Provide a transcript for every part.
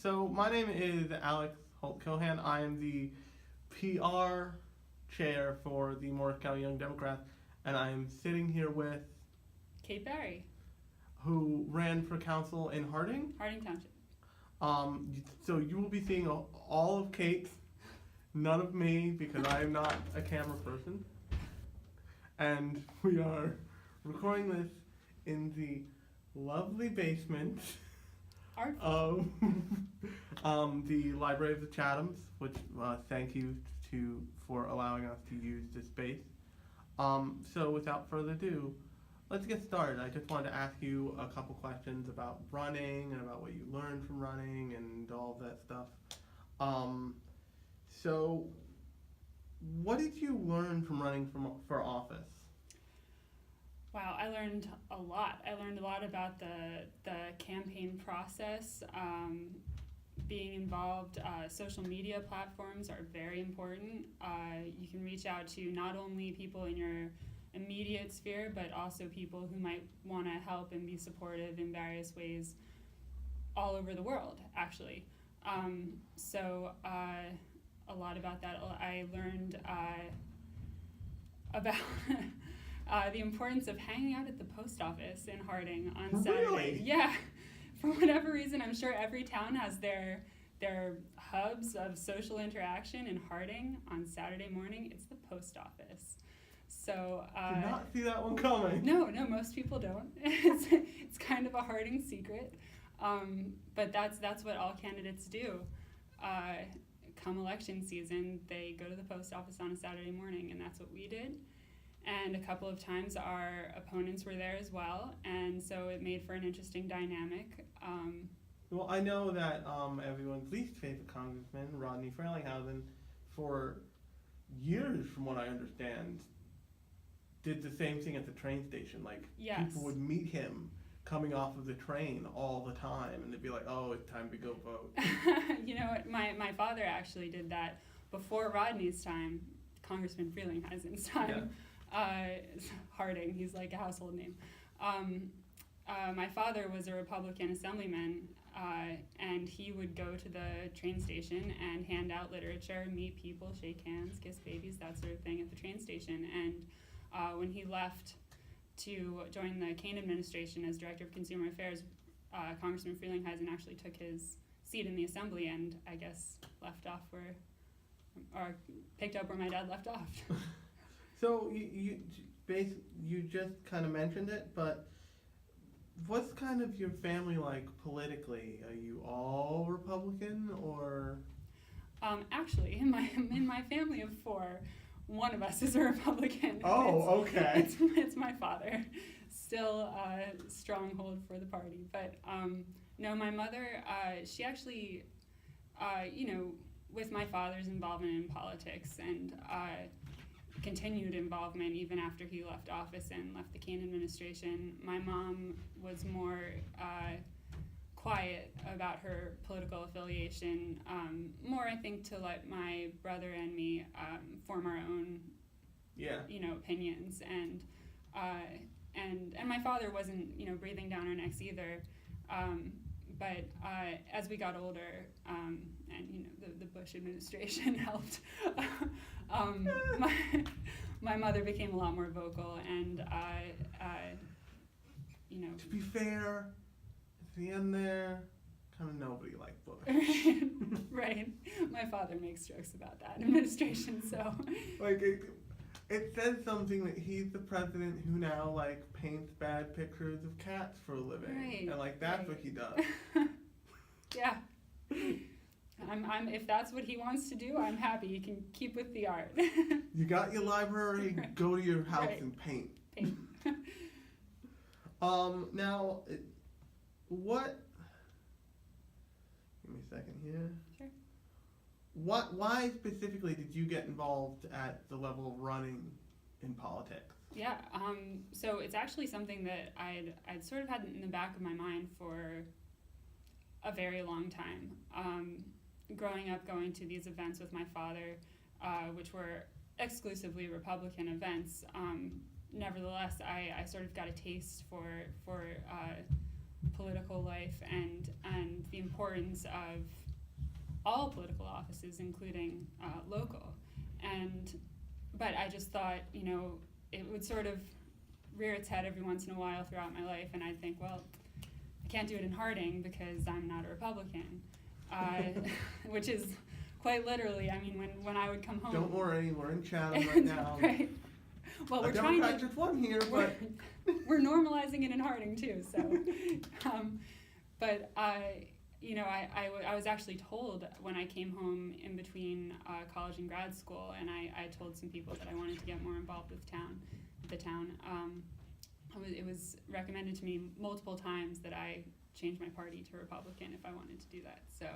So my name is Alex Holt-Cohan. I am the PR chair for the Morris County Young Democrats, and I am sitting here with Kate Barry, who ran for council in Harding. Harding Township. So you will be seeing all of Kate, none of me, because I am not a camera person. And we are recording this in the lovely basement of the Library of the Chathams, which thank you for allowing us to use this space. So without further ado, let's get started. I just wanted to ask you a couple questions about running and about what you learned from running and all of that stuff. So what did you learn from running for office? Wow, I learned a lot. I learned a lot about the campaign process, being involved. Social media platforms are very important. You can reach out to not only people in your immediate sphere, but also people who might want to help and be supportive in various ways all over the world, actually. So a lot about that. I learned about the importance of hanging out at the post office in Harding on Saturday. Really? Yeah. For whatever reason, I'm sure every town has their hubs of social interaction. In Harding on Saturday morning, it's the post office. So Did not see that one coming. No, most people don't. It's kind of a Harding secret, but that's what all candidates do. Come election season, they go to the post office on a Saturday morning, and that's what we did. And a couple of times our opponents were there as well, and so it made for an interesting dynamic. Well, I know that everyone's least favorite congressman, Rodney Frelinghuysen, for years, from what I understand, did the same thing at the train station. Like, Yes. people would meet him coming off of the train all the time, and they'd be like, oh, it's time to go vote. You know what, my father actually did that before Rodney's time, Congressman Frelinghuysen's time. Harding, he's like a household name. My father was a Republican assemblyman, and he would go to the train station and hand out literature, meet people, shake hands, kiss babies, that sort of thing at the train station. And when he left to join the Kane administration as Director of Consumer Affairs, Congressman Frelinghuysen actually took his seat in the assembly and I guess picked up where my dad left off. So you just kind of mentioned it, but what's kind of your family like politically? Are you all Republican or? Actually, in my family of four, one of us is a Republican. Oh, okay. It's my father, still a stronghold for the party. But no, my mother, she actually, with my father's involvement in politics and continued involvement even after he left office and left the Kane administration, my mom was more quiet about her political affiliation, more I think to let my brother and me form our own opinions, and my father wasn't breathing down our necks either, but as we got older, and the Bush administration helped, my mother became a lot more vocal, and To be fair, at the end there, kind of nobody liked Bush. Right. My father makes jokes about that administration, so. Like, it says something that he's the president who now, like, paints bad pictures of cats for a living. Right, And, like, that's right. what he does. Yeah. I'm if that's what he wants to do, I'm happy. You can keep with the art. You got your library, Right. go to your house Right. and paint. Paint. Now, what, give me a second here. Sure. Why specifically did you get involved at the level of running in politics? Yeah, so it's actually something that I'd sort of had in the back of my mind for a very long time. Growing up, going to these events with my father, which were exclusively Republican events, nevertheless, I sort of got a taste for political life and the importance of all political offices, including local. But I just thought, it would sort of rear its head every once in a while throughout my life, and I'd think, well, I can't do it in Harding because I'm not a Republican, which is quite literally, I mean, when I would come home. Don't worry, we're in Chatham right now. Right. Well, we're trying Democrat just won here, but we're normalizing it in Harding too. So, but I was actually told when I came home in between college and grad school, and I told some people that I wanted to get more involved with the town. It was recommended to me multiple times that I change my party to Republican if I wanted to do that. So,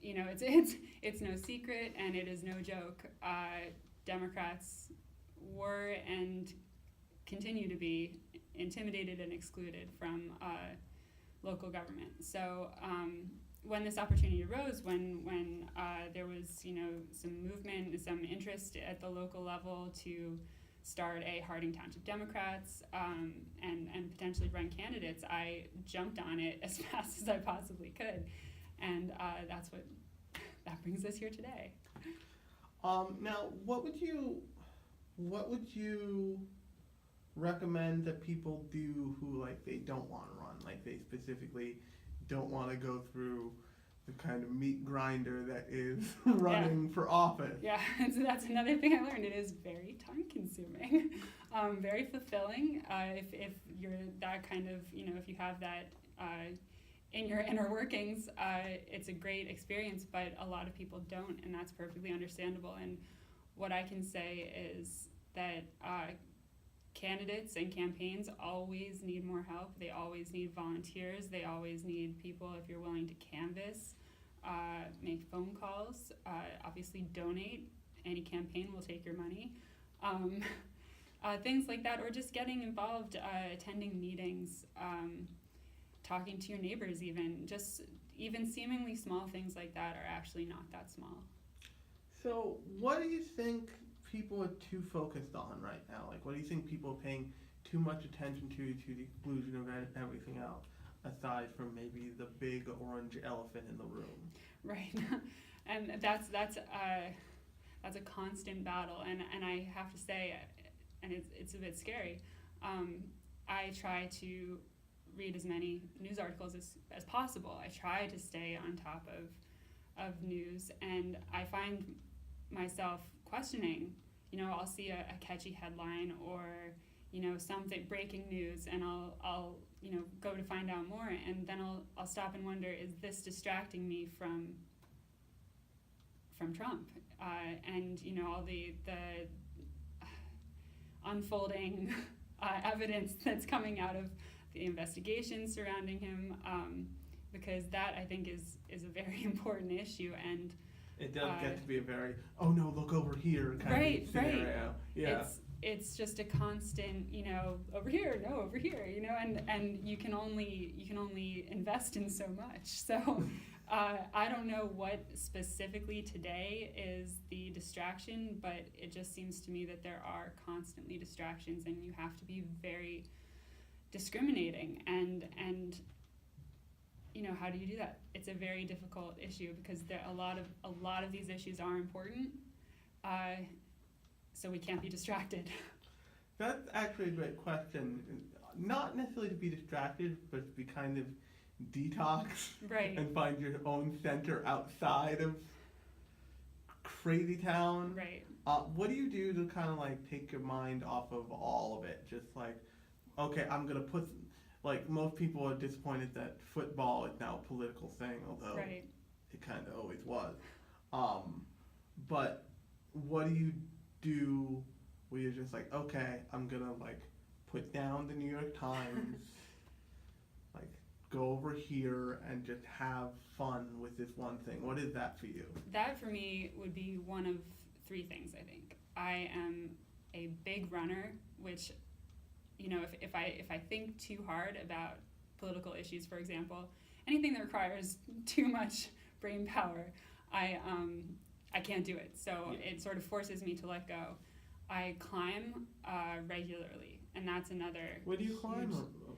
it's no secret, and it is no joke. Democrats were and continue to be intimidated and excluded from local government. So when this opportunity arose, when there was some movement, some interest at the local level to start a Harding Township Democrats and potentially run candidates, I jumped on it as fast as I possibly could, and that brings us here today. Now, what would you recommend that people do who they don't want to run, they specifically don't want to go through the kind of meat grinder that is running for office? Yeah, so that's another thing I learned. It is very time consuming, very fulfilling. If you're that kind of, if you have that in your inner workings, it's a great experience, but a lot of people don't, and that's perfectly understandable. And what I can say is that candidates and campaigns always need more help. They always need volunteers. They always need people, if you're willing to canvass, make phone calls, obviously donate. Any campaign will take your money. Things like that, or just getting involved, attending meetings, talking to your neighbors even seemingly small things like that are actually not that small. So what do you think people are too focused on right now? What do you think people are paying too much attention to the exclusion of everything else, aside from maybe the big orange elephant in the room? Right. And that's a constant battle, and I have to say, and it's a bit scary, I try to read as many news articles as possible. I try to stay on top of news, and I find myself questioning. I'll see a catchy headline or something, breaking news, and I'll go to find out more, and then I'll stop and wonder, is this distracting me from Trump and all the unfolding evidence that's coming out of the investigations surrounding him, because that, I think, is a very important issue, and it does get to be a very, oh no, look over here kind of scenario. Right. Yeah. It's just a constant, over here, no, over here, and you can only invest in so much. So I don't know what specifically today is the distraction, but it just seems to me that there are constantly distractions, and you have to be very discriminating, and how do you do that? It's a very difficult issue, because a lot of these issues are important, so we can't be distracted. That's actually a great question. Not necessarily to be distracted, but to be kind of detox, right, and find your own center outside of crazy town. Right. What do you do to kind of take your mind off of all of it? Just okay, I'm gonna put, most people are disappointed that football is now a political thing, although right, it kind of always was. But what do you do where you're just okay, I'm gonna put down the New York Times, go over here and just have fun with this one thing? What is that for you? That for me would be one of three things, I think. I am a big runner, which, if I think too hard about political issues, for example, anything that requires too much brain power, I can't do it. So it sort of forces me to let go. I climb regularly, and that's another. What do you climb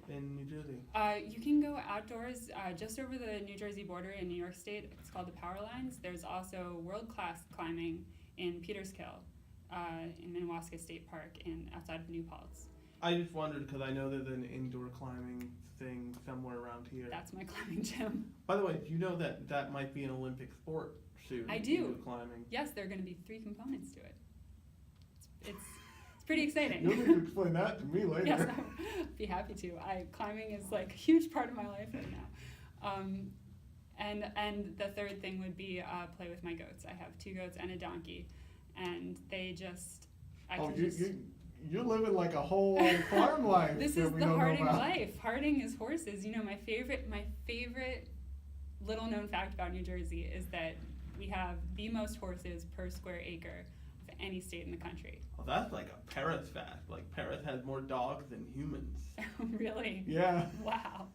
in New Jersey? You can go outdoors just over the New Jersey border in New York State. It's called the Power Lines. There's also world-class climbing in Peterskill, in Minnewaska State Park, outside of New Paltz. I just wondered because I know there's an indoor climbing thing somewhere around here. That's my climbing gym. By the way, do you know that might be an Olympic sport soon? I do. Indoor climbing. Yes, there are going to be 3 components to it. It's pretty exciting. You'll need to explain that to me later. Yes, I'd be happy to. Climbing is like a huge part of my life right now. And the third thing would be play with my goats. I have 2 goats and a donkey, and they just. You're living like a whole farm life. This is the Harding life. Harding is horses. You know, my favorite little known fact about New Jersey is that we have the most horses per square acre of any state in the country. Well, that's like a Paris fact. Like Paris has more dogs than humans. Really? Yeah. Wow.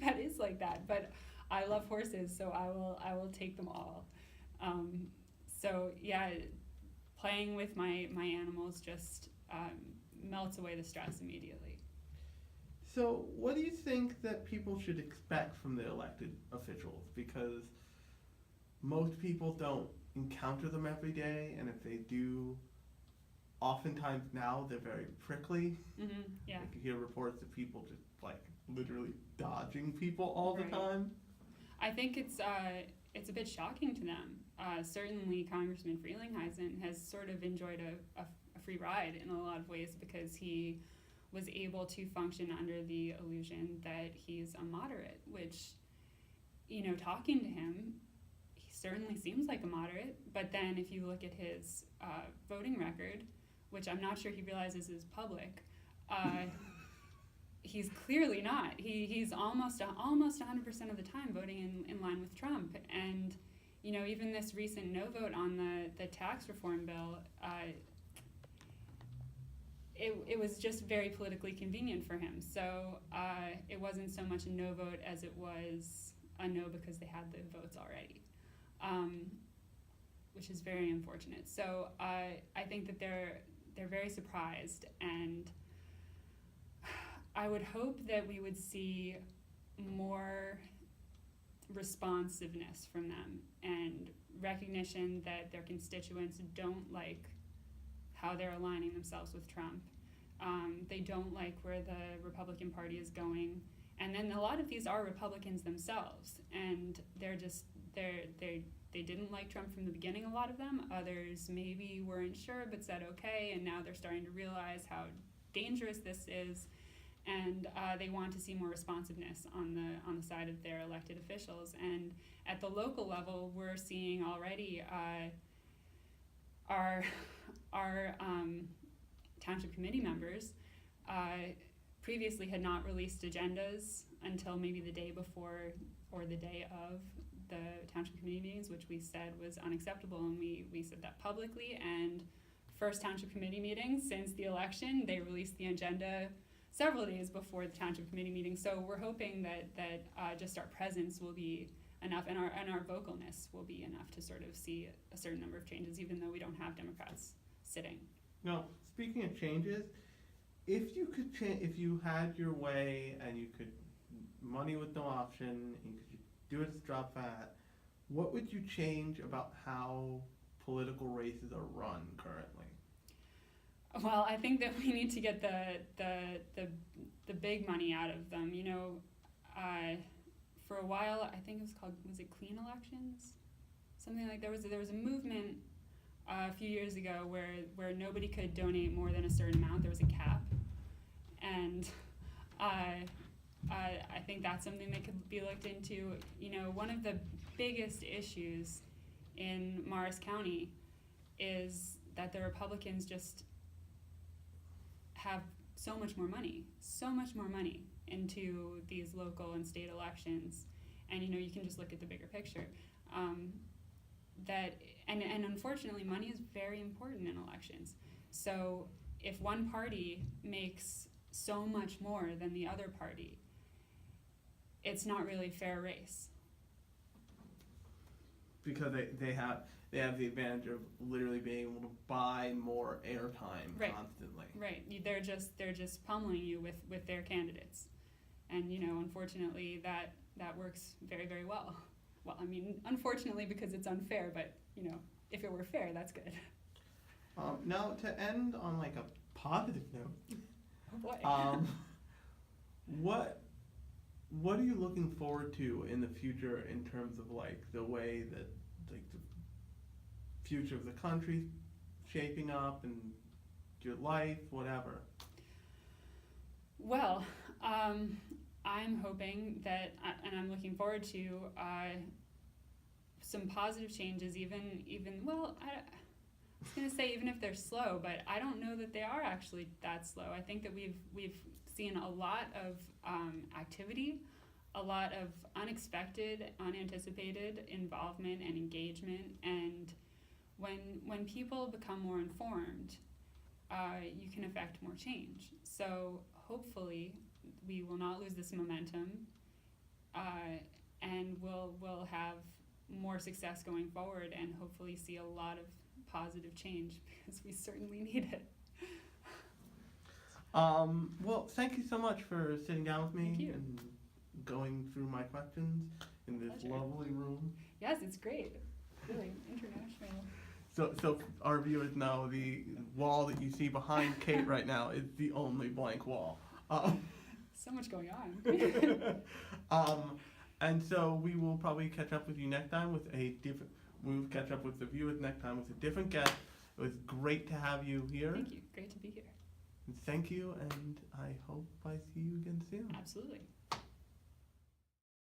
That is like that. But I love horses, so I will take them all. So yeah, playing with my animals just melts away the stress immediately. So what do you think that people should expect from the elected officials? Because most people don't encounter them every day, and if they do, oftentimes now they're very prickly. Mm-hmm. Yeah. Like you hear reports of people just like literally dodging people all the time. I think it's a bit shocking to them. Certainly Congressman Frelinghuysen has sort of enjoyed a free ride in a lot of ways because he was able to function under the illusion that he's a moderate, which, you know, talking to him, he certainly seems like a moderate, but then if you look at his voting record, which I'm not sure he realizes is public, he's clearly not. He's almost 100% of the time voting in line with Trump. And, you know, even this recent no vote on the tax reform bill, it was just very politically convenient for him. So it wasn't so much a no vote as it was a no because they had the votes already, which is very unfortunate. So I think that they're very surprised, and I would hope that we would see more responsiveness from them and recognition that their constituents don't like how they're aligning themselves with Trump. They don't like where the Republican Party is going. And then a lot of these are Republicans themselves, and they didn't like Trump from the beginning, a lot of them. Others maybe weren't sure but said okay, and now they're starting to realize how dangerous this is, and they want to see more responsiveness on the side of their elected officials. And at the local level, we're seeing already our township committee members previously had not released agendas until maybe the day before or the day of the township committee meetings, which we said was unacceptable, and we said that publicly. And first township committee meeting since the election, they released the agenda several days before the township committee meeting. So we're hoping that just our presence will be enough, and our vocalness will be enough to sort of see a certain number of changes, even though we don't have Democrats sitting. Now, speaking of changes, if you had your way and you could money with no option, and you could do it as drop fat, what would you change about how political races are run currently? Well, I think that we need to get the big money out of them. You know, for a while, I think was it clean elections? Something like there was a movement a few years ago where nobody could donate more than a certain amount. There was a cap, and I think that's something that could be looked into. You know, one of the biggest issues in Morris County is that the Republicans just have so much more money into these local and state elections. And, you know, you can just look at the bigger picture. And unfortunately, money is very important in elections. So if one party makes so much more than the other party, it's not really a fair race. Because they have the advantage of literally being able to buy more airtime constantly. Right. They're just pummeling you with their candidates. And unfortunately, that works very, very well. Well, I mean, unfortunately, because it's unfair, but if it were fair, that's good. Now, to end on like a positive note, Oh boy. what are you looking forward to in the future in terms of like the way that like the future of the country's shaping up and your life, whatever? Well, I'm hoping that, and I'm looking forward to some positive changes. Even well, I was gonna say even if they're slow, but I don't know that they are actually that slow. I think that we've seen a lot of activity, a lot of unexpected, unanticipated involvement and engagement, and when people become more informed, you can affect more change. So hopefully we will not lose this momentum, and we'll have more success going forward, and hopefully see a lot of positive change, because we certainly need it. Well, thank you so much for sitting down with Thank me you. and going through my questions in this Pleasure. lovely room. Yes, it's great. Really international. So our viewers know the wall that you see behind Kate right now is the only blank wall. So much going on. And so we will probably catch up with you next time with a different. We'll catch up with the viewers next time with a different guest. It was great to have you here. Thank you. Great to be here. Thank you, and I hope I see you again soon. Absolutely.